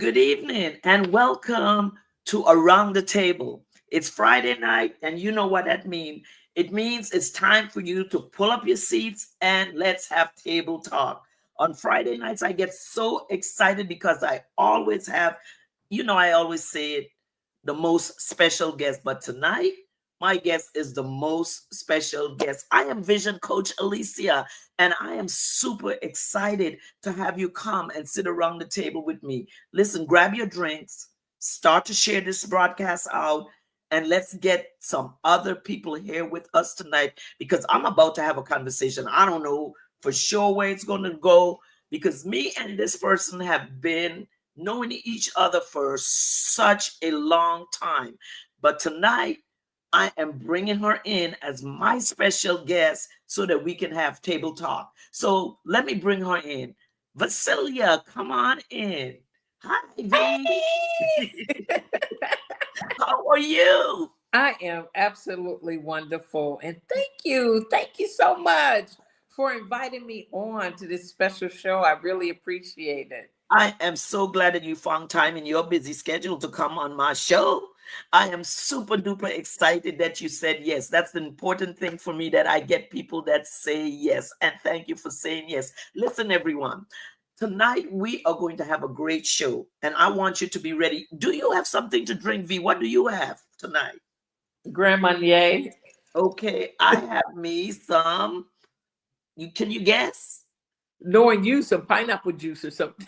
Good evening and welcome to Around the Table. It's Friday night, and you know what that means. It means it's time for you to pull up your seats and let's have table talk. On Friday nights, I get so excited because I always have, I always say it, the most special guest. But tonight, my guest is the most special guest. I am Vision Coach Alicia, and I am super excited to have you come and sit around the table with me. Listen, grab your drinks, start to share this broadcast out, and let's get some other people here with us tonight because I'm about to have a conversation. I don't know for sure where it's going to go because me and this person have been knowing each other for such a long time. But tonight, I am bringing her in as my special guest so that we can have table talk. So let me bring her in. Vasilia, come on in. Hi, V. Hey! How are you? I am absolutely wonderful. And thank you. Thank you so much for inviting me on to this special show. I really appreciate it. I am so glad that you found time in your busy schedule to come on my show. I am super duper excited that you said yes. That's the important thing for me that I get people that say yes. And thank you for saying yes. Listen, everyone. Tonight we are going to have a great show, and I want you to be ready. Do you have something to drink, V? What do you have tonight? Grand Marnier. Okay, I have me some. You can you guess? Knowing you, some pineapple juice or something.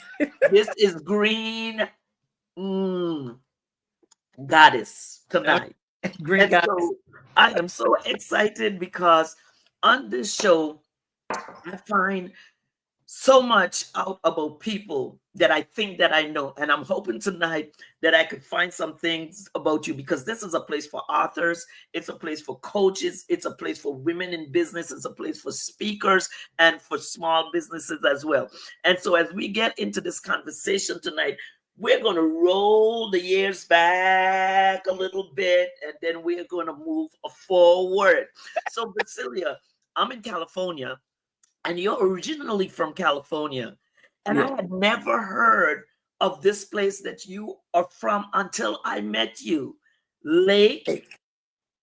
This is green mm, goddess tonight. Green And guy. so I am so excited because on this show, I find so much out about people that I think that I know. And I'm hoping tonight that I could find some things about you because this is a place for authors, it's a place for coaches, it's a place for women in business, it's a place for speakers and for small businesses as well. And so as we get into this conversation tonight, we're going to roll the years back a little bit and then we're going to move forward. So, Basilia, I'm in California and you're originally from California. And I Yeah. had never heard of this place that you are from until I met you, Lake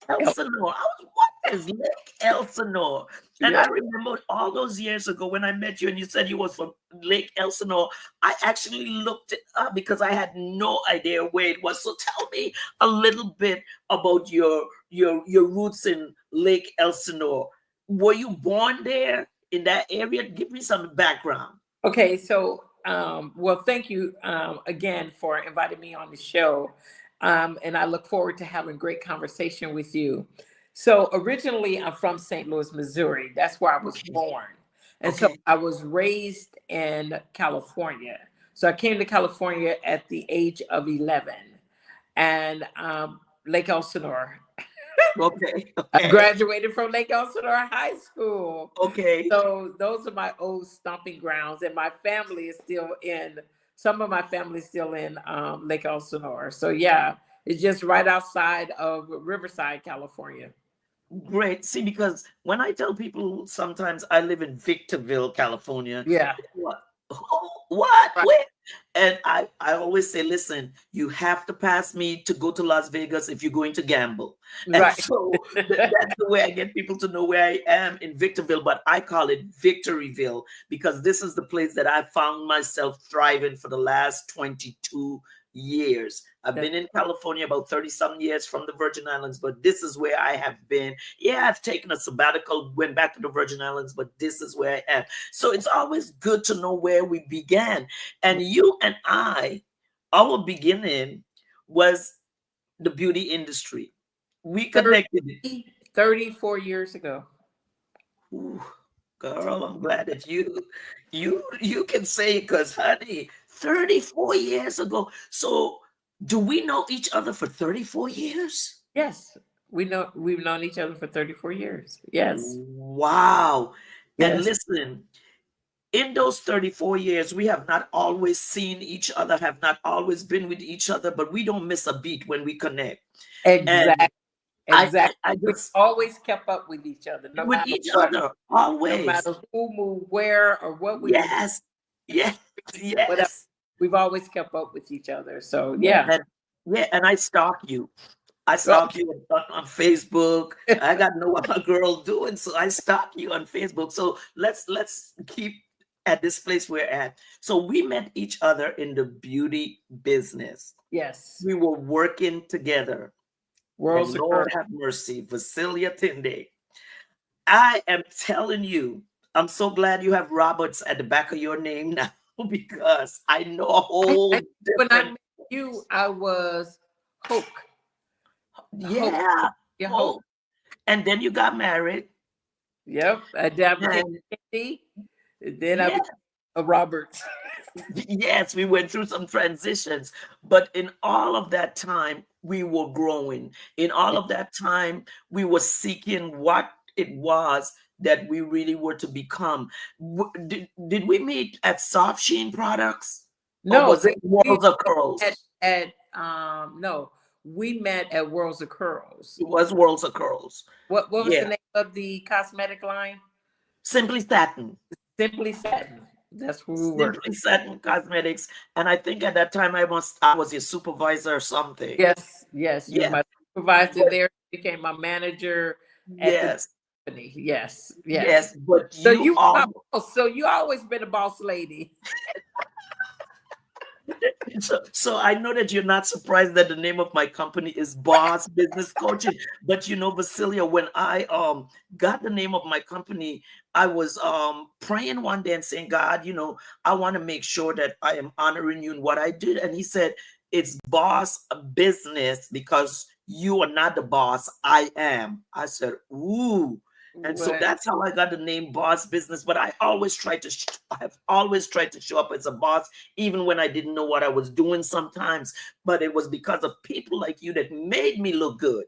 Elsinore. I was, what is Lake Elsinore? And Yeah. I remember all those years ago when I met you and you said you was from Lake Elsinore. I actually looked it up because I had no idea where it was. So tell me a little bit about your roots in Lake Elsinore. Were you born there in that area? Give me some background. Okay. Well, thank you again for inviting me on the show. And I look forward to having great conversation with you. So originally, I'm from St. Louis, Missouri. That's where I was Okay. born. And so Okay. I was raised in California. So I came to California at the age of 11 and Lake Elsinore. Okay. I Okay. graduated from Lake Elsinore High School. Okay. So those are my old stomping grounds, and my family is still in. Some of my family is still in Lake Elsinore. So yeah, it's just right outside of Riverside, California. Great. See, because when I tell people sometimes I live in Victorville, California, Yeah, what? What? right, Where? And I always say, listen, you have to pass me to go to Las Vegas if you're going to gamble. And right. so that's the way I get people to know where I am in Victorville, but I call it Victoryville because this is the place that I found myself thriving for the last 22 years. I've been in California about 30 some years from the Virgin Islands, but this is where I have been. Yeah, I've taken a sabbatical, went back to the Virgin Islands, but this is where I am. So it's always good to know where we began. And you and I, our beginning was the beauty industry. We 30, connected. 34 years ago. Ooh, girl, I'm glad that you can say it because honey, 34 years ago. So do we know each other for 34 years? Yes, we've known each other for 34 years. Yes, Wow. And yes, listen, in those 34 years, we have not always seen each other, have not always been with each other, but we don't miss a beat when we connect. And exactly, exactly. I We just always kept up with each other, no with matter each what, other no always. matter who moved where or what we were doing, Yes, yes, whatever. yes. we've always kept up with each other. So Yeah, yeah. and I stalk you. I Oh, stalk you on Facebook. I got to know what my girl doing, so I stalk you on Facebook. So let's keep at this place we're at. So we met each other in the beauty business. yes. We were working together, Worlds and occur. Lord have mercy, Vasilia Tinde. I am telling you, I'm so glad you have Roberts at the back of your name now because I know a whole When I different. met you, I was Hope. Hope. Yeah. Yeah, Hope. Oh, and then you got married. Yep. And then I became And Cindy. Then I yeah, became a Roberts. yes, we went through some transitions, but in all of that time, we were growing. In all of that time, we were seeking what it was that we really were to become. Did we meet at Soft Sheen Products, or No, was it we Worlds of met Curls? at no, we met at Worlds of Curls. It was Worlds of Curls. What was the Yeah, name of the cosmetic line? Simply Satin. Simply Satin. That's where we were. Simply Satin Cosmetics. And I think at that time I was your supervisor or something. Yes, yes. You're Yeah. my supervisor But there. You became my manager at the yes, company. Yes, yes. yes, but So you you were my all boss. So you always been a boss lady. so I know that you're not surprised that the name of my company is Boss Business Coaching. But Vasilia, when I got the name of my company, I was praying one day and saying, God, I want to make sure that I am honoring you in what I did. And he said, it's Boss Business because you are not the boss, I am. I said, ooh. And so What? that's how I got the name Boss Business. But I have always tried to show up as a boss, even when I didn't know what I was doing sometimes. But it was because of people like you that made me look good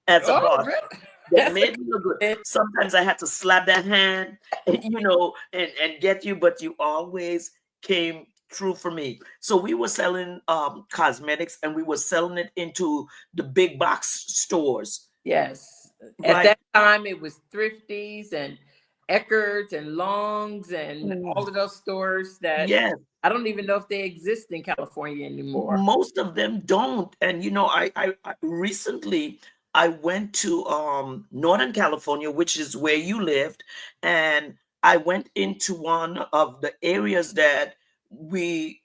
as a Oh, boss, really? that That's a made me look good. compliment. Sometimes I had to slap that hand, and get you, but you always came true for me. So we were selling cosmetics, and we were selling it into the big box stores, Yes. At right? that time, it was Thrifties and Eckerts and Longs and all of those stores that Yes. I don't even know if they exist in California anymore. Most of them don't. And I recently I went to Northern California, which is where you lived, and I went into one of the areas that we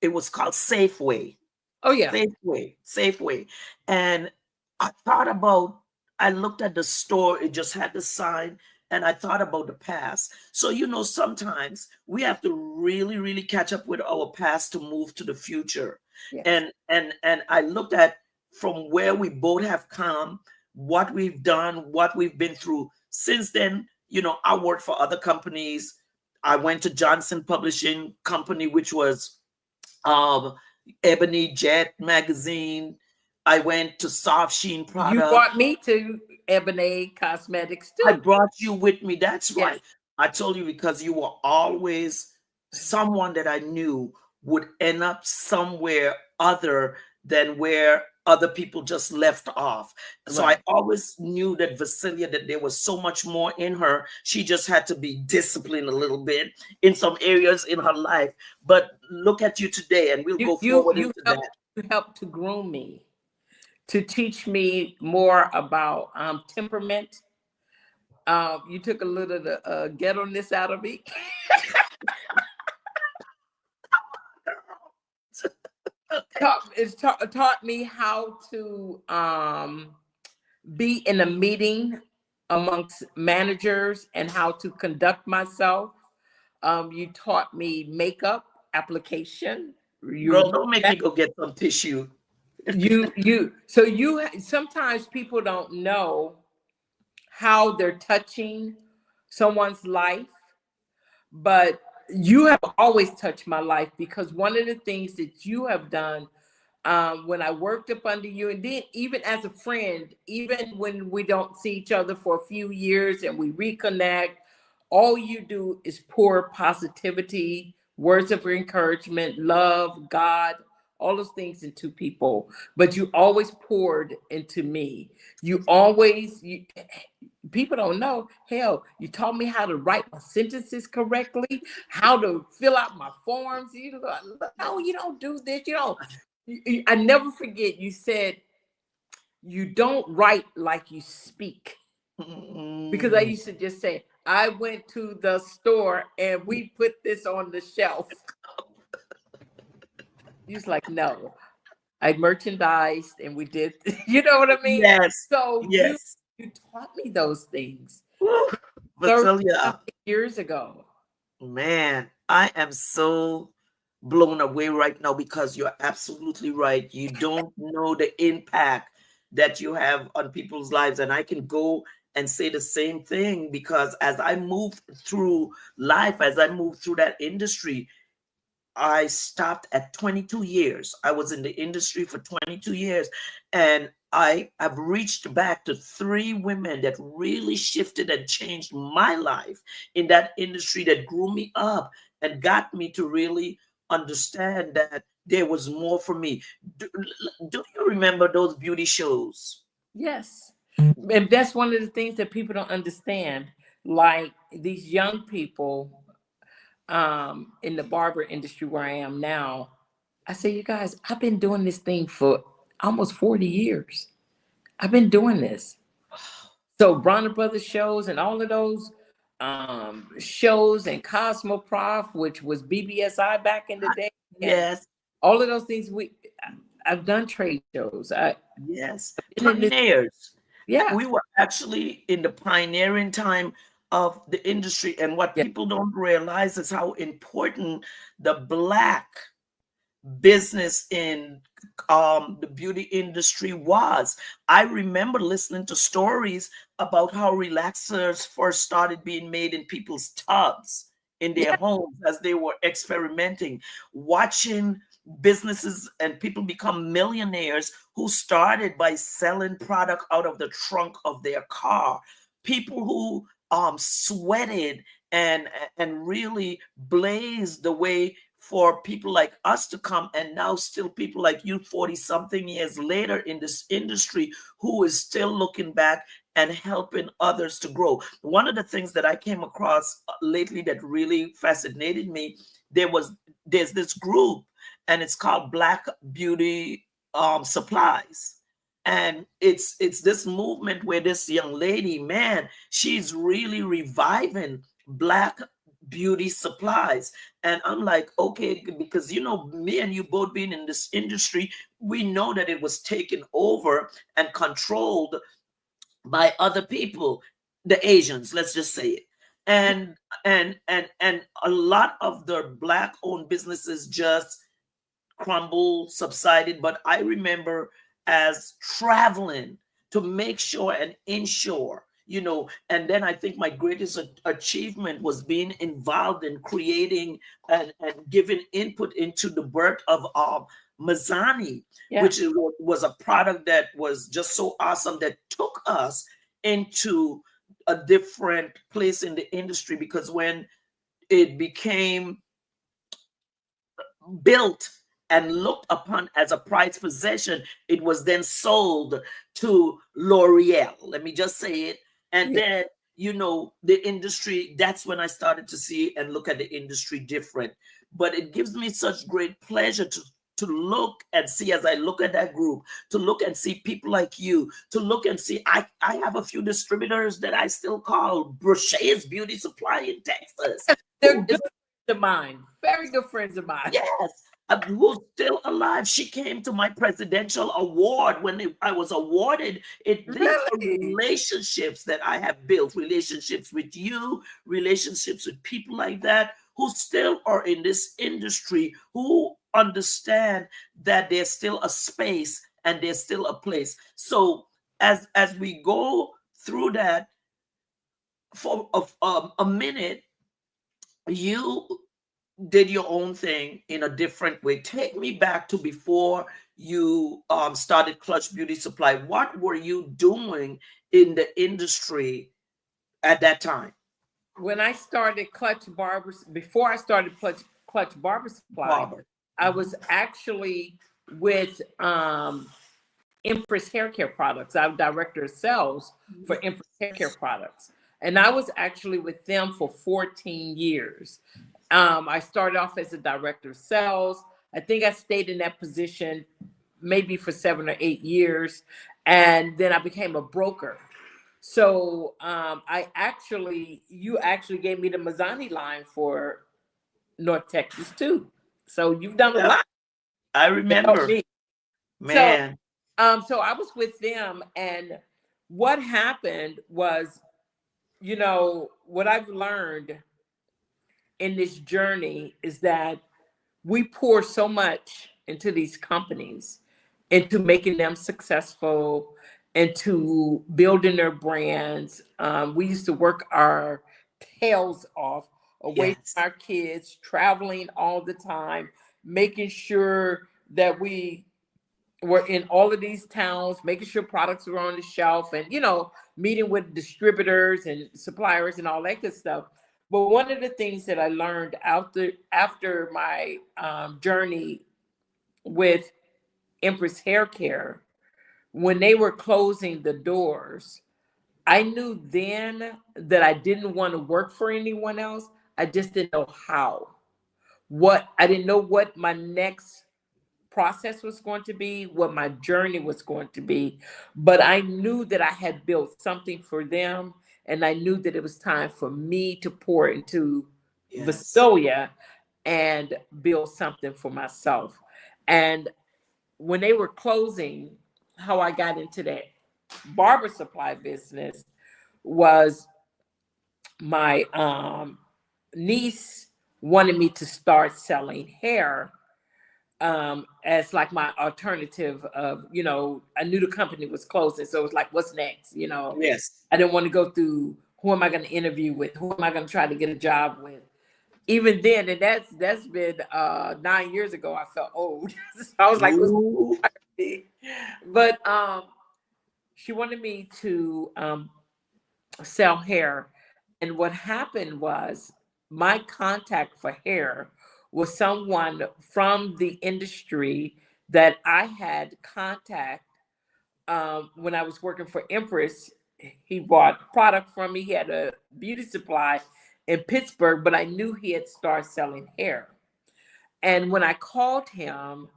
it was called Safeway. Oh, yeah. Safeway. And I thought about, I looked at the store, it just had the sign, and I thought about the past. So, sometimes we have to really, really catch up with our past to move to the future. Yes. And I looked at from where we both have come, what we've done, what we've been through. Since then, I worked for other companies. I went to Johnson Publishing Company, which was um, Ebony Jet magazine. I went to Soft Sheen You Product. brought me to Ebony Cosmetics I too. brought you with me. That's Yes. right. I told you because you were always someone that I knew would end up somewhere other than where other people just left off. So I Right. always knew that Vasilia, that there was so much more in her. She just had to be disciplined a little bit in some areas in her life. But look at you today, and we'll You go you forward you into helped that. you helped to groom me, to teach me more about temperament. You took a little of the ghetto-ness out of me. Taught me how to be in a meeting amongst managers and how to conduct myself. You taught me makeup application. Girl, don't make me go get some tissue. Sometimes people don't know how they're touching someone's life, but you have always touched my life, because one of the things that you have done, when I worked up under you, and then even as a friend, even when we don't see each other for a few years and we reconnect, all you do is pour positivity, words of encouragement, love, God, all those things into people. But you always poured into me. people don't know. Hell, you taught me how to write my sentences correctly, how to fill out my forms. You go, no, you don't do this. You don't. I never forget. You said you don't write like you speak, because I Mm. used to just say, I went to the store and we put this on the shelf. He's like, no, I merchandised and we did. You know what I mean? Yes, So yes. you taught me those things Woo. 30 Vasilia, something years ago. man, I am so blown away right now because you're absolutely right. You don't know the impact that you have on people's lives. And I can go and say the same thing because as I move through life, as I move through that industry, I stopped at 22 years. I was in the industry for 22 years, and I have reached back to three women that really shifted and changed my life in that industry, that grew me up and got me to really understand that there was more for me. Do you remember those beauty shows? Yes. And that's one of the things that people don't understand. Like these young people in the barber industry where I am now, I say, you guys, I've been doing this thing for almost 40 years. I've been doing this. So Bronner Brothers shows and all of those shows and Cosmoprof, which was BBSI back in the day, and Yes, all of those things. I've done trade shows. yes. Been in this, Pioneers. yeah, We were actually in the pioneering time of the industry. And what yeah, people don't realize is how important the Black business in the beauty industry was. I remember listening to stories about how relaxers first started being made in people's tubs in their yeah, homes as they were experimenting, watching businesses and people become millionaires who started by selling product out of the trunk of their car. People who sweated and really blazed the way for people like us to come, and now still people like you 40 something years later in this industry who is still looking back and helping others to grow. One of the things that I came across lately that really fascinated me, there's this group and it's called Black Beauty Supplies, and it's this movement where this young lady, man, she's really reviving Black beauty supplies. And I'm like, okay, because me and you both being in this industry, we know that it was taken over and controlled by other people, the Asians, let's just say it. And a lot of the Black owned businesses just crumbled, subsided. But I remember as traveling to make sure and ensure, and then I think my greatest achievement was being involved in creating and giving input into the birth of Mazani, yeah. which was a product that was just so awesome that took us into a different place in the industry, because when it became built and looked upon as a prized possession, it was then sold to L'Oreal. Let me just say it. And Yeah. then, the industry, that's when I started to see and look at the industry different. But it gives me such great pleasure to look and see, as I look at that group, to look and see people like you, to look and see, I have a few distributors that I still call Brochet's Beauty Supply in Texas. They're good friends of mine, very good friends of mine. Yes, who's still alive. She came to my presidential award when I was awarded it. These are Really? relationships that I have built, relationships with you, relationships with people like that who still are in this industry, who understand that there's still a space and there's still a place. So as we go through that for a minute, you did your own thing in a different way. Take me back to before you started Clutch Beauty Supply. What were you doing in the industry at that time? When I started Clutch Barbers, before I started Clutch Barber Supply, Barber. I Mhm. was actually with Empress Hair Care Products. I'm director of sales for Empress Hair Care Products. And I was actually with them for 14 years. I started off as a director of sales. I think I stayed in that position maybe for 7 or 8 years. And then I became a broker. So you actually gave me the Mazzani line for North Texas too. So you've done a Yep, lot I to help remember. me. So Man, so I was with them, and what happened was, what I've learned in this journey is that we pour so much into these companies, into making them successful, into building their brands. We used to work our tails off away from yes, our kids, traveling all the time, making sure that we were in all of these towns, making sure products were on the shelf, and meeting with distributors and suppliers and all that good stuff. But one of the things that I learned after my journey with Empress Hair Care, when they were closing the doors, I knew then that I didn't want to work for anyone else. I just didn't know how. I didn't know what my next process was going to be, what my journey was going to be. But I knew that I had built something for them, and I knew that it was time for me to pour into yes, Vicelia and build something for myself. And when they were closing, how I got into that barber supply business was my niece wanted me to start selling hair as like my alternative of, I knew the company was closing. So it was like, what's next? yes. I didn't want to go through who am I going to interview with? Who am I going to try to get a job with? Even then, and that's been 9 years ago, I felt old. So I was like, what's Ooh, but she wanted me to sell hair. And what happened was my contact for hair was someone from the industry that I had contact when I was working for Empress. He bought product from me. He had a beauty supply in Pittsburgh, but I knew he had started selling hair. And when I called him,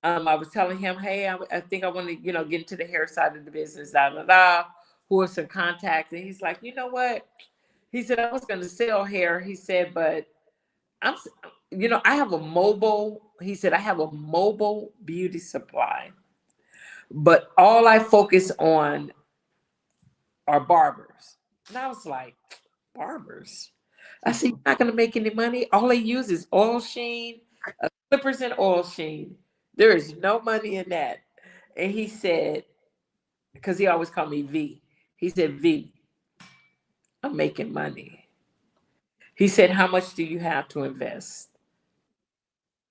I was telling him, hey, I think I want to, get into the hair side of the business, da, da, da. Who are some contacts? And he's like, you know what? He said, I was going to sell hair. He said, but I'm, I have a he said, I have a mobile beauty supply, but all I focus on are barbers. And I was like, barbers? I said, you're not going to make any money. All they use is oil sheen, clippers and oil sheen. There is no money in that. And he said, because he always called me V, he said, V, I'm making money. He said, how much do you have to invest?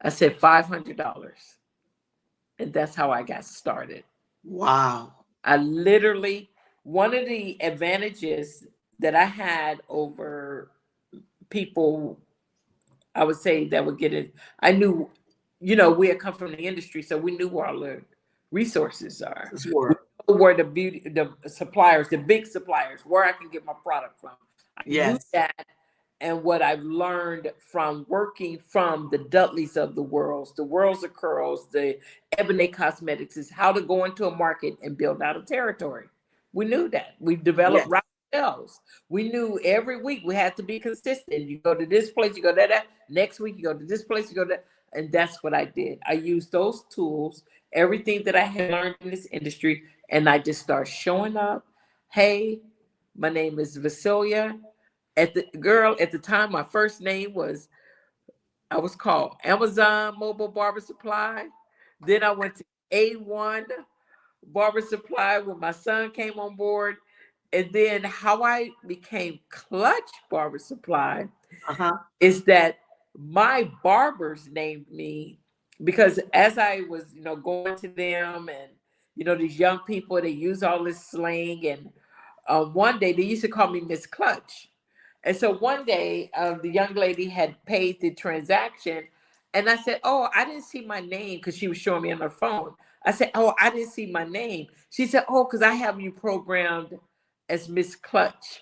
I said, $500. And that's how I got started. wow. I literally, one of the advantages that I had over people, I would say, that would get it, I knew, we had come from the industry, so we knew where all the resources are. This We work. know where the suppliers, the big suppliers, where I can get my product from. I knew Yes, that. And what I've learned from working from the Dudleys of the Worlds of Curls, the Ebony Cosmetics, is how to go into a market and build out a territory. We knew that. We developed yes, right ourselves. We knew every week we had to be consistent. You go to this place, you go to that. Next week, you go to this place, you go to that. And that's what I did. I used those tools, everything that I had learned in this industry, and I just start showing up. Hey, my name is Vicelia. At the time, my first name was, I was called Amazon Mobile Barber Supply. Then I went to A1 Barber Supply when my son came on board. And then how I became Clutch Barber Supply uh-huh, is that my barbers named me, because as I was, going to them, and these young people, they use all this slang, and one day they used to call me Miss Clutch. And so one day, the young lady had paid the transaction, and I said, "Oh, I didn't see my name," because she was showing me on her phone. I said, oh, I didn't see my name. She said, oh, because I have you programmed as Miss Clutch.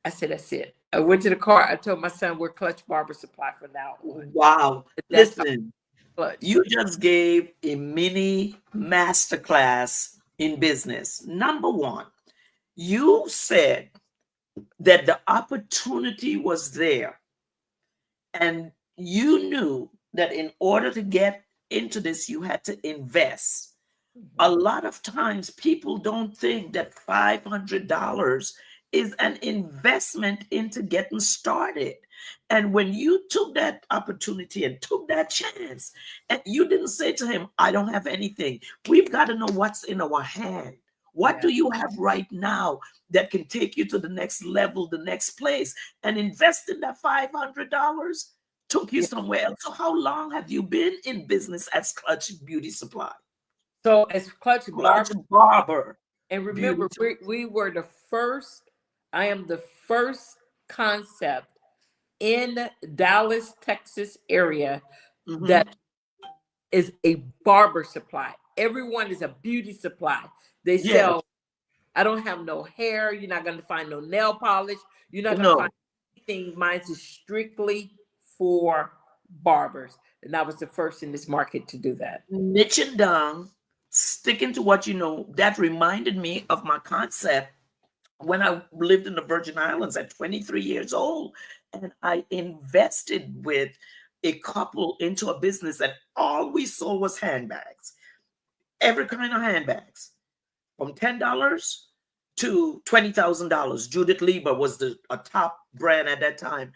I said, that's it. I went to the car. I told my son we're Clutch Barber Supply from now on. Wow. That's how Listen, Clutch. you just gave a mini masterclass in business. Number one, you said that the opportunity was there, and you knew that in order to get into this, you had to invest. A Mhm. lot of times people don't think that $500 is an investment into getting started. And when you took that opportunity and took that chance, and you didn't say to him, I don't have anything. We've got to know what's in our hand. What Yeah. do you have right now that can take you to the next level, the next place? And invest in that $500 took you Yeah. somewhere else. So, how long have you been in business as Clutch Beauty Supply? So as Clutch Clutch Barber, Barber and Beauty. remember, we were the first, I am the first concept in Dallas, Texas area Mm-hmm. that is a barber supply. Everyone is a beauty supply. They Yes. sell, I don't have no hair. You're not going to find no nail polish. You're not going to find No. anything. Mine is strictly for barbers. And I was the first in this market to do that. Niching down, sticking to what you know. That reminded me of my concept when I lived in the Virgin Islands at 23 years old. And I invested with a couple into a business that all we saw was handbags, every kind of handbags, from $10 to $20,000. Judith Lieber was a top brand at that time.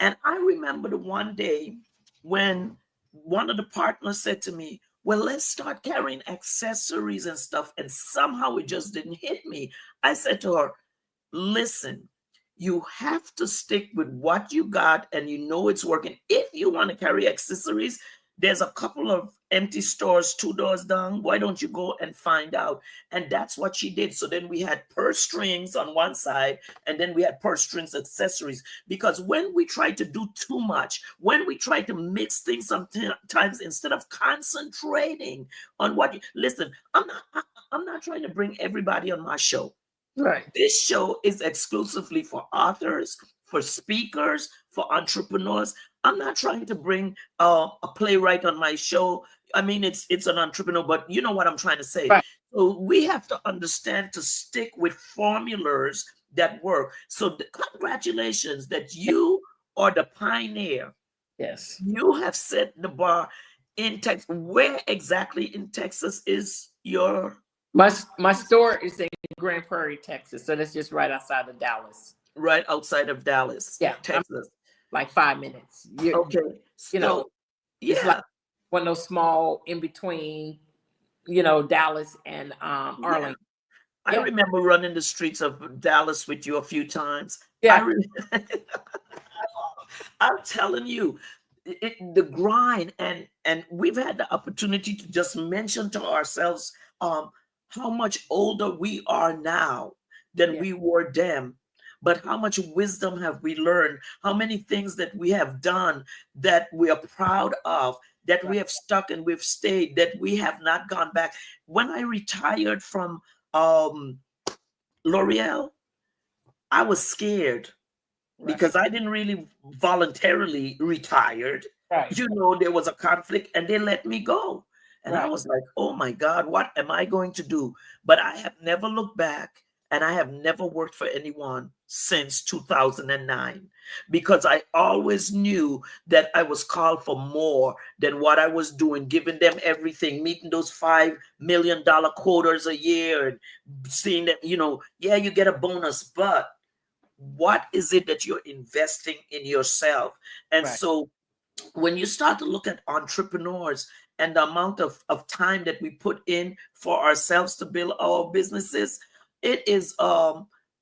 And I remember the one day when one of the partners said to me, well, let's start carrying accessories and stuff. And somehow it just didn't hit me. I said to her, listen, you have to stick with what you got and you know it's working. If you want to carry accessories, there's a couple of empty stores 2 doors down. Why don't you go and find out? And that's what she did. So then we had purse strings on one side, and then we had purse strings accessories. Because when we try to do too much, when we try to mix things sometimes instead of concentrating on what you listen, I'm not trying to bring everybody on my show. Right. This show is exclusively for authors, for speakers, for entrepreneurs. I'm not trying to bring a playwright on my show. I mean, it's an entrepreneur, but you know what I'm trying to say. Right. So we have to understand to stick with formulas that work. So congratulations that you are the pioneer. Yes. You have set the bar in Texas. Where exactly in Texas is your My store is in Grand Prairie, Texas. So that's just right outside of Dallas. right outside of Dallas, Yeah. I'm Texas? like 5 minutes. Okay. You know, So, it's like yeah, one of those small in between, Dallas and yeah. Arlington. I Yeah. remember running the streets of Dallas with you a few times. I Yeah. re- I'm telling you, the grind, and we've had the opportunity to just mention to ourselves um how much older we are now than Yeah. we were then, but how much wisdom have we learned, how many things that we have done that we are proud of, that Right. we have stuck and we've stayed, that we have not gone back. When I retired from um L'Oreal, I was scared Right. because I didn't really voluntarily retired. Right. You know, there was a conflict and they let me go. And I Right. was like, oh my God, what am I going to do? But I have never looked back, and I have never worked for anyone since 2009 because I always knew that I was called for more than what I was doing, giving them everything, meeting those $5 million quotas a year and seeing that, yeah, you get a bonus, but what is it that you're investing in yourself? And Right. so when you start to look at entrepreneurs and the amount of time that we put in for ourselves to build our businesses, it is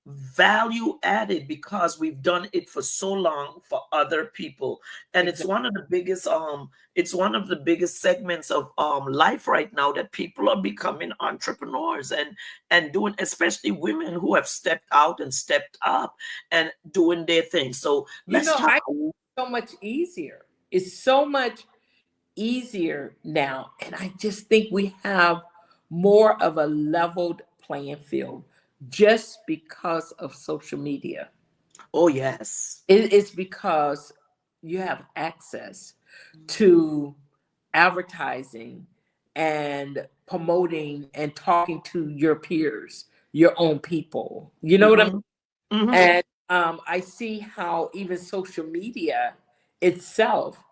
value added because we've done it for so long for other people. And Exactly. it's one of the biggest segments of life right now, that people are becoming entrepreneurs and doing, especially women who have stepped out and stepped up and doing their thing. So let's talk. I so much easier. It's so much. easier now. And I just think we have more of a leveled playing field just because of social media. Oh, yes. It's because you have access to advertising and promoting and talking to your peers, your own people. You know what I mean? Mm-hmm. Mm-hmm. And I see how even social media itself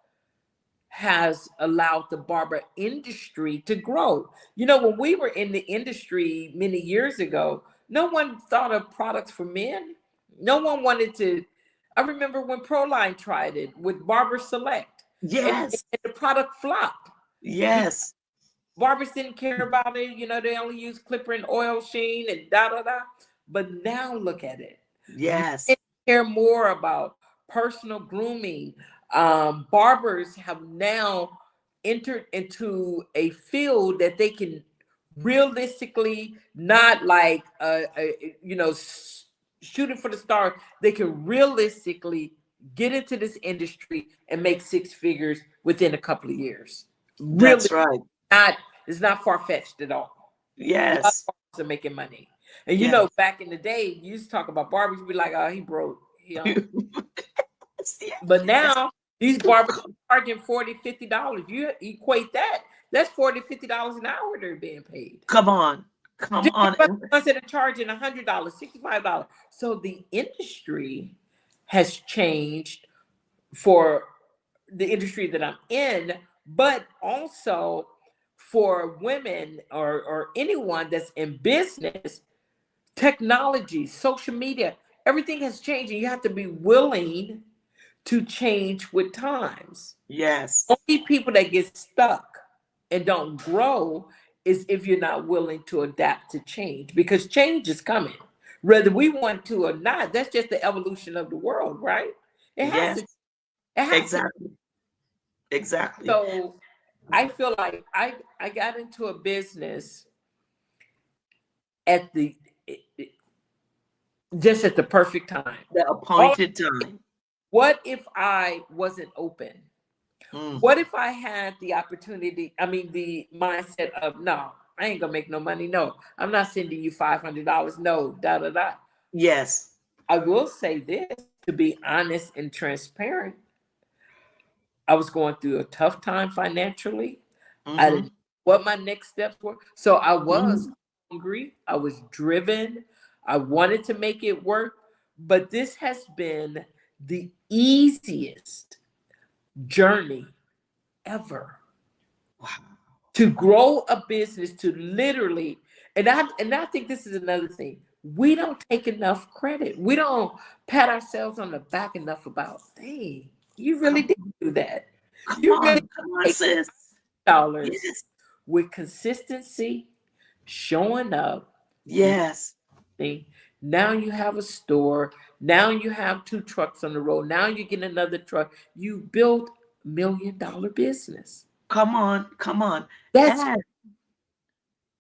has allowed the barber industry to grow. You know, when we were in the industry many years ago, no one thought of products for men. No one wanted to. I remember when Proline tried it with Barber Select, Yes. and the product flopped. Because Yes. barbers didn't care about it. You know, they only use clipper and oil sheen and da da da. But now look at it. Yes. Men care more about personal grooming. Barbers have now entered into a field that they can realistically not like you know shooting for the stars. They can realistically get into this industry and make six figures within a couple of years. Really, That's right. not it's not far fetched at all. A lot of Yes. barbers are making money. And you Yes. know, back in the day, you used to talk about barbers, you'd be like, oh, he broke. He don't. But Yes. now these barbers are charging $40, $50. You equate that, that's $40, $50 an hour they're being paid. Come on. Come Just think on. about the ones that are charging $100, $65. So the industry has changed for the industry that I'm in, but also for women or anyone that's in business, technology, social media, everything has changed, and you have to be willing to change with times. Yes. Only people that get stuck and don't grow is if you're not willing to adapt to change, because change is coming. Whether we want to or not, that's just the evolution of the world, right? It has to, Yes. it has to. Exactly. Exactly. So I feel like I got into a business at the just at the perfect time. The All, appointed time. what if I wasn't open? Mm. What if I had the opportunity, I mean, the mindset of, no, I ain't gonna make no money. No, I'm not sending you $500. No, da da da. Yes. I will say this, to be honest and transparent. I was going through a tough time financially. I didn't Mm-hmm. know what my next steps were. So I was Mm-hmm. hungry. I was driven. I wanted to make it work. But this has been the easiest journey ever Wow. to grow a business, to literally, and I think this is another thing. We don't take enough credit. We don't pat ourselves on the back enough about, hey, you really Come did on. do that. Come You really on. Come on, make sis. dollars Yes. with consistency, showing up. Yes. Now you have a store. Now you have two trucks on the road. Now you get another truck. You built $1 million business. Come on. Come on. That's And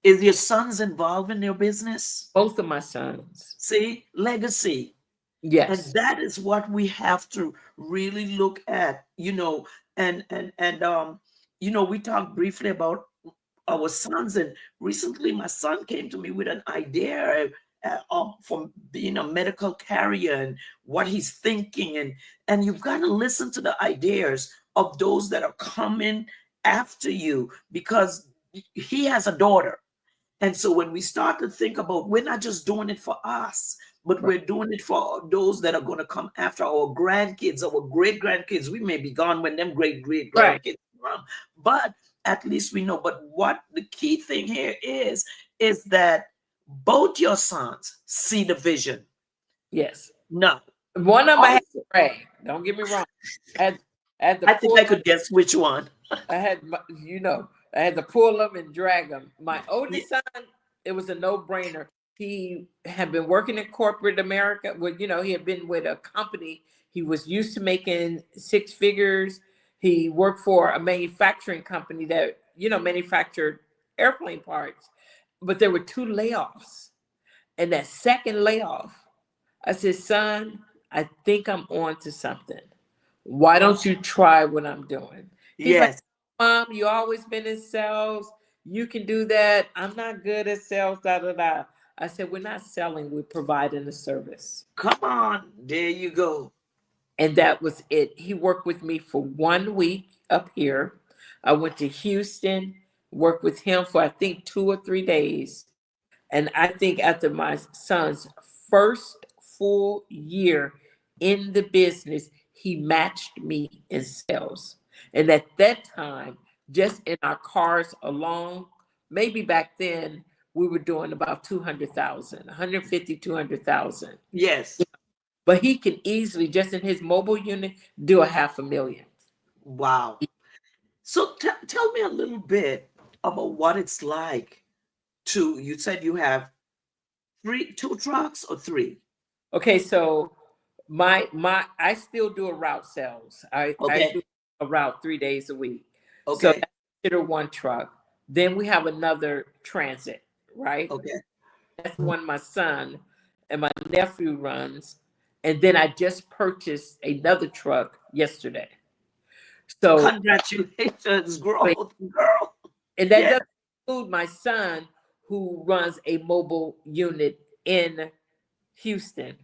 is your sons involved in your business? both of my sons. See, legacy. And Yes. that is what we have to really look at, we talked briefly about our sons, and recently my son came to me with an idea from being a medical carrier and what he's thinking, and you've got to listen to the ideas of those that are coming after you, because he has a daughter. And so when we start to think about, we're not just doing it for us, but Right. we're doing it for those that are going to come after, our grandkids, our great grandkids. We may be gone when them great Right. grandkids come, but at least we know. But what the key thing here is that both your sons see the vision. Yes. No, One of them I had also, to drag. Don't get me wrong. I had to I think pull I them. could guess which one. I had to pull them and drag them. My Ye- oldest son, it was a no-brainer. He had been working in corporate America. He had been with a company. He was used to making six figures. He worked for a manufacturing company that, manufactured airplane parts. But there were two layoffs. And that second layoff, I said, son, I think I'm on to something. Why don't you try what I'm doing? He's like, Yes. Mom, you always been in sales. You can do that. I'm not good at sales, da da da. I said, we're not selling, we're providing a service. Come on. There you go. And that was it. He worked with me for 1 week up here. I went to Houston, worked with him for I think 2 or 3 days. And I think after my son's first full year in the business, he matched me in sales. And at that time, just in our cars alone, maybe back then we were doing about 200,000, 150, 200,000. Yes. But he can easily, just in his mobile unit, do a 500,000. Wow. So tell me a little bit about what it's like to, you said you have two trucks or three? Okay, so my I still do a route sales. I Okay. do a route 3 days a week. So Okay. that's considered one truck. Then we have another transit, right? Okay. That's one my son and my nephew runs. And then I just purchased another truck yesterday. So, Congratulations, growth, girl. and that Yeah. doesn't include my son who runs a mobile unit in Houston.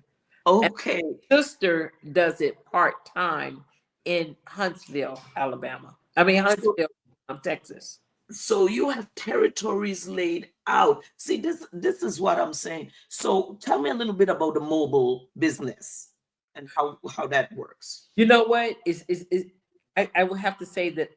And Okay. my sister does it part-time in Huntsville, Alabama. I mean So, Huntsville, Texas. so you have territories laid out. See, this is what I'm saying. So tell me a little bit about the mobile business and how that works. You know what? I would have to say that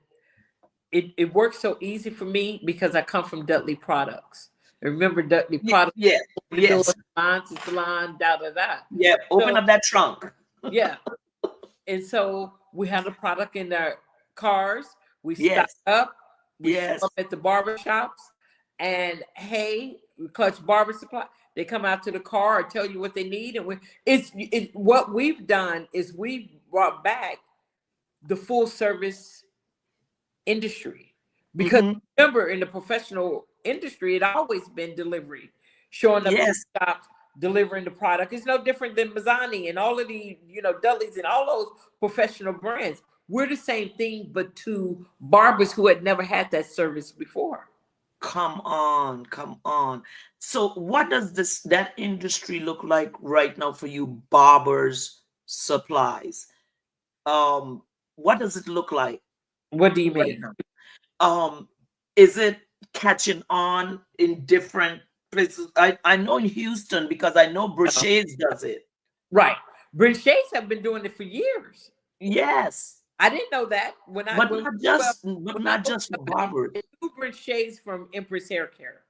it works so easy for me because I come from Dudley Products. And remember Dudley Products, Yeah. the door, Yes. salon to salon, da da da. Yeah. Open So up that trunk. yeah. And so we have the product in our cars. We stock Yes. up. We show Yes. up at the barber shops. And hey, Clutch Barber Supply. They come out to the car or tell you what they need. And what we've done is we've brought back the full service industry. Because Hmm. remember, in the professional industry, it always been delivery, showing up to Yes. the shops, delivering the product. It's no different than Mazzani and all of the, Dudleys and all those professional brands. We're the same thing, but to barbers who had never had that service before. Come on, come on. So what does that industry look like right now for you barbers supplies? Um, what does it look like What do you right mean? now? Um, is it catching on in different places? I know in Houston because I know Brochet's does it. Right. Brichets have been doing it for years. Yes, I didn't know that but when not well, just when but I not opened just for up an barbers. new Brichets from Empress Hair Care.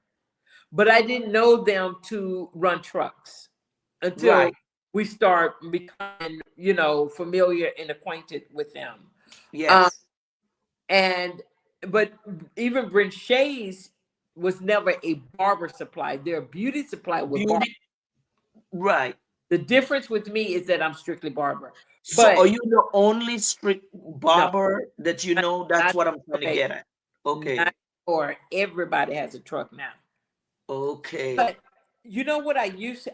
But I didn't know them to run trucks until Right. we start becoming, familiar and acquainted with them. Um, Yes. and but even Brent Shays was never a barber supply. They're a beauty supply with barber. Beauty. Right. The difference with me is that I'm strictly barber. So But are you the only strict no, barber that you not, know? That's not what I'm trying to okay, get at. Okay. not or everybody has a truck now. Okay. But you know what I used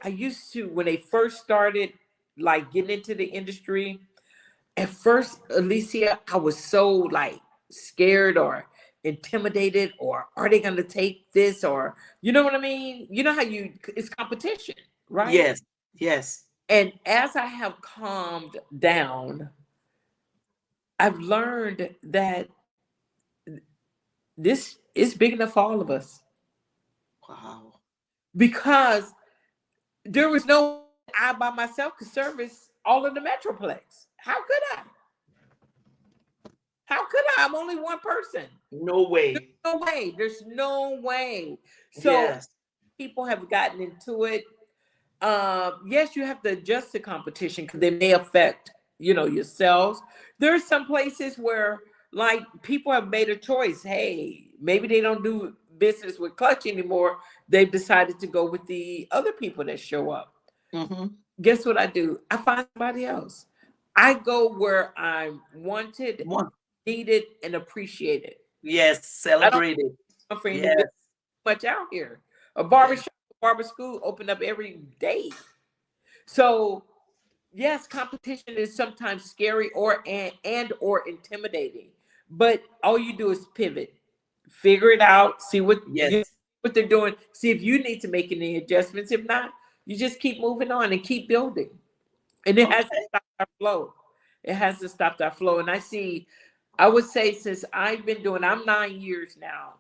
to when they first started like getting into the industry, at first, Alicia, I was so like scared or intimidated, or are they gonna take this? Or you know what I mean? You know how it's competition, right? Yes. Yes. And as I have calmed down, I've learned that this is big enough for all of us Wow. because there was no way I by myself could service all of the Metroplex. How could I? How could I? I'm only one person. No There's way. no way. There's no way. So Yes. people have gotten into it. Yes, you have to adjust to competition because they may affect, yourselves. There are some places where like people have made a choice. Hey, maybe they don't do business with Clutch anymore. They've decided to go with the other people that show up. Mm-hmm. Guess what I do? I find somebody else. I go where I'm wanted, One. needed, and appreciated. Yes. I don't Celebrated. come for any Yes. business much out here. A Yes. barbershop, barber school open up every day. So yes, competition is sometimes scary or and or intimidating. But all you do is pivot, figure it out, see Yes. what they're doing, see if you need to make any adjustments. If not, you just keep moving on and keep building. And it has to Okay. stop our flow. It has to stop our flow. And I would say since I've been doing, I'm 9 years now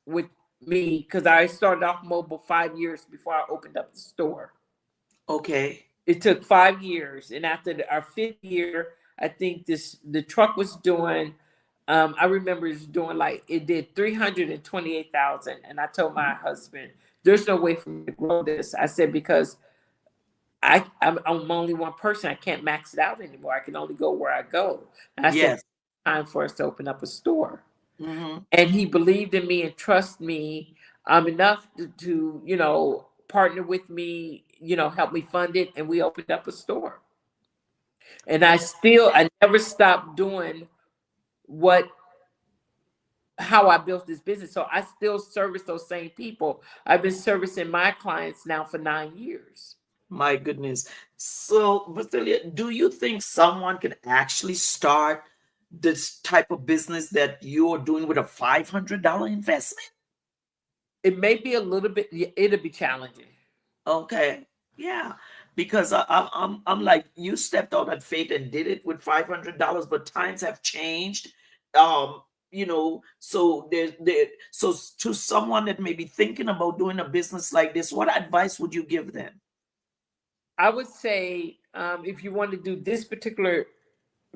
with me, because I started off mobile 5 years before I opened up the store. Okay. It took 5 years, and after our fifth year, I think the truck was doing. I remember it was doing like it did 328,000, and I told my husband, "There's no way for me to grow this." I said because I'm only one person. I can't max it out anymore. I can only go where I go. And I said, Yes. time for us to open up a store. Hmm. And he believed in me and trust me enough to, partner with me, help me fund it. And we opened up a store. And I never stopped doing what, how I built this business. So I still service those same people. I've been servicing my clients now for 9 years. My goodness. So, Basilia, do you think someone can actually start this type of business that you're doing with a $500 investment? It may be a little bit, it'll be challenging. Okay. Yeah. Because I'm like, you stepped out at faith and did it with $500, but times have changed. So so to someone that may be thinking about doing a business like this, what advice would you give them? I would say if you want to do this particular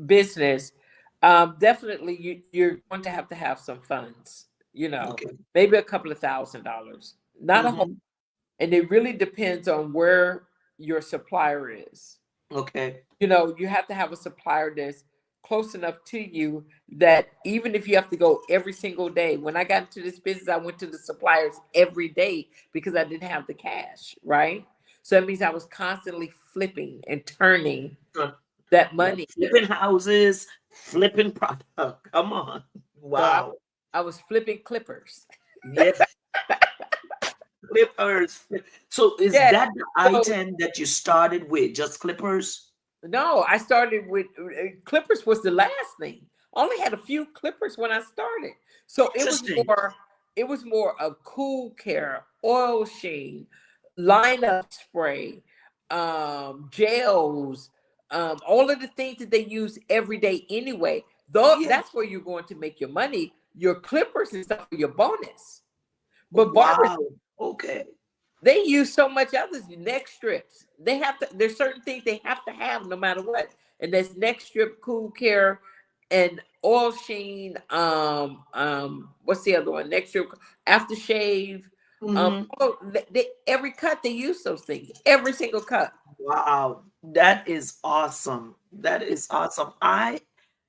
business, definitely you're going to have some funds, Okay. maybe a couple of $1,000s, not a whole. Hmm. And it really depends on where your supplier is. Okay. You have to have a supplier that's close enough to you that even if you have to go every single day. When I got into this business, I went to the suppliers every day because I didn't have the cash, right? So that means I was constantly flipping and turning Sure. that Yeah. money. Flipping houses, flipping product. Come on. So Wow. I was flipping clippers. Yes. Clippers. So is Yeah. that the So item that you started with? Just clippers? no, I started with clippers was the last thing. I only had a few clippers when I started. So Interesting. it was more of cool care, oil sheen, lineup spray, gels, all of the things that they use every day anyway. Though Yeah. that's where you're going to make your money. Your clippers and stuff for your bonus. But barbers, Wow. Okay. they use so much others, neck strips. They have to, there's certain things they have to have no matter what. And that's neck strip, cool care, and oil sheen. What's the other one? Neck strip, aftershave. Hmm. Every cut they use those things. Every single cut. Wow. That is awesome. That is awesome. I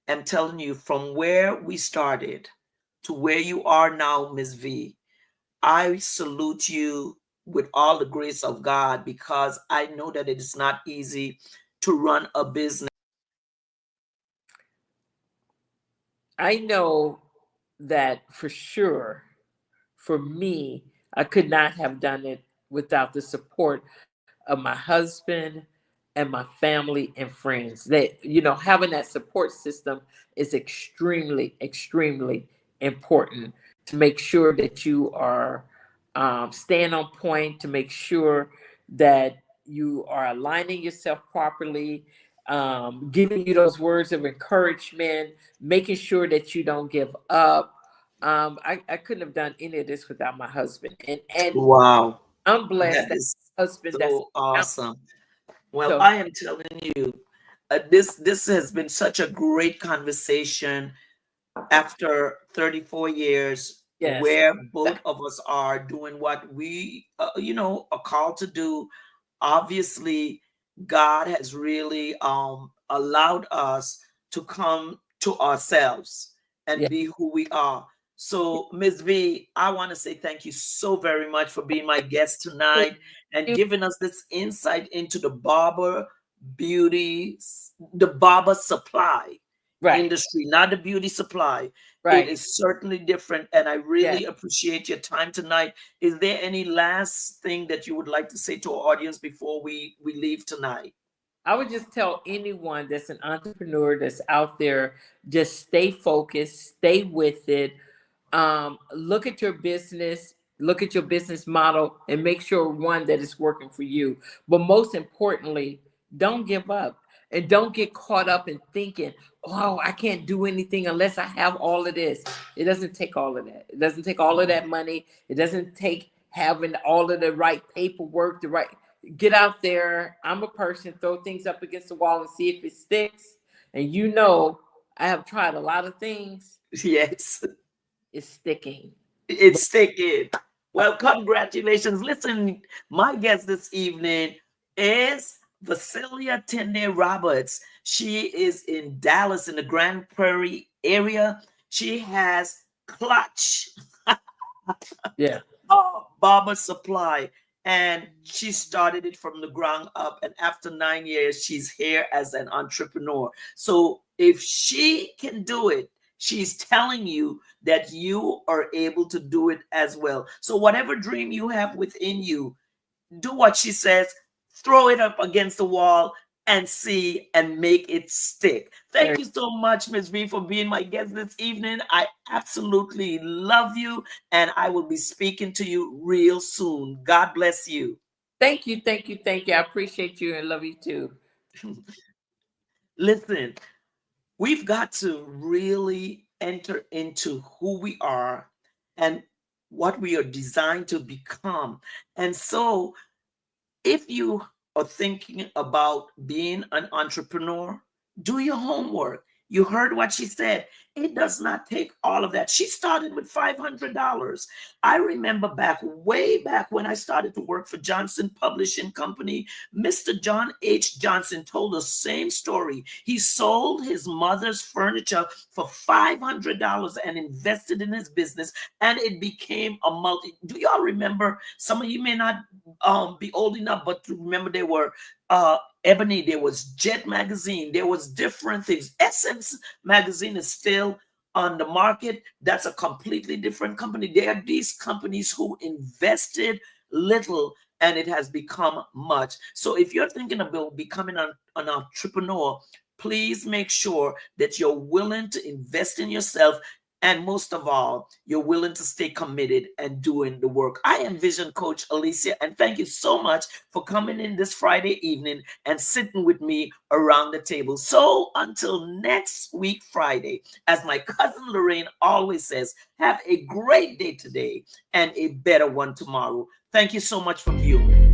am telling you, from where we started to where you are now, Miss V, I salute you with all the grace of God, because I know that it is not easy to run a business. I know that for sure. For me, I could not have done it without the support of my husband and my family and friends. That, having that support system is extremely, extremely important to make sure that you are staying on point, to make sure that you are aligning yourself properly, giving you those words of encouragement, making sure that you don't give up. I couldn't have done any of this without my husband, and Wow. I'm blessed That that is husband that's so out. awesome. Well, So I am telling you, this has been such a great conversation after 34 years, yes, where both of us are doing what we are called to do. Obviously, God has really allowed us to come to ourselves and yeah. be who we are. So, Ms. V, I want to say thank you so very much for being my guest tonight and giving us this insight into beauty, the barber supply Right, industry, not the beauty supply. It right. is certainly different, and I Yes. really appreciate your time tonight. Is there any last thing that you would like to say to our audience before we leave tonight? I would just tell anyone that's an entrepreneur that's out there, just stay focused, stay with it. Look at your business, look at your business model, and make sure one that is working for you. But most importantly, don't give up and don't get caught up in thinking, oh, I can't do anything unless I have all of this. It doesn't take all of that. It doesn't take all of that money. It doesn't take having all of the right paperwork, the right, get out there. I'm a person, throw things up against the wall and see if it sticks. And you know, I have tried a lot of things. Yes, It's sticking. it's sticking. Well, congratulations. Listen, my guest this evening is Vasilia Tinde Roberts. She is in Dallas in the Grand Prairie area. She has Clutch. Yeah. Oh, Barber Supply. And she started it from the ground up. And after 9 years, she's here as an entrepreneur. So if she can do it, she's telling you that you are able to do it as well. So whatever dream you have within you, do what she says, throw it up against the wall and see and make it stick. Thank you so much, Ms. V, for being my guest this evening. I absolutely love you, and I will be speaking to you real soon. God bless you. Thank you, thank you, thank you. I appreciate you and love you too. Listen, we've got to really enter into who we are and what we are designed to become. And so if you are thinking about being an entrepreneur, do your homework. You heard what she said. It does not take all of that. She started with $500. I remember way back when I started to work for Johnson Publishing Company, Mr. John H. Johnson told the same story. He sold his mother's furniture for $500 and invested in his business, and it became a multi. Do y'all remember? Some of you may not be old enough, but to remember there were Ebony, there was Jet magazine, there was different things. Essence magazine is still on the market. That's a completely different company. There are these companies who invested little and it has become much. So if you're thinking about becoming an entrepreneur, please make sure that you're willing to invest in yourself. And most of all, you're willing to stay committed and doing the work. I am Vision Coach Alicia, and thank you so much for coming in this Friday evening and sitting with me around the table. So until next week, Friday, as my cousin Lorraine always says, have a great day today and a better one tomorrow. Thank you so much for viewing.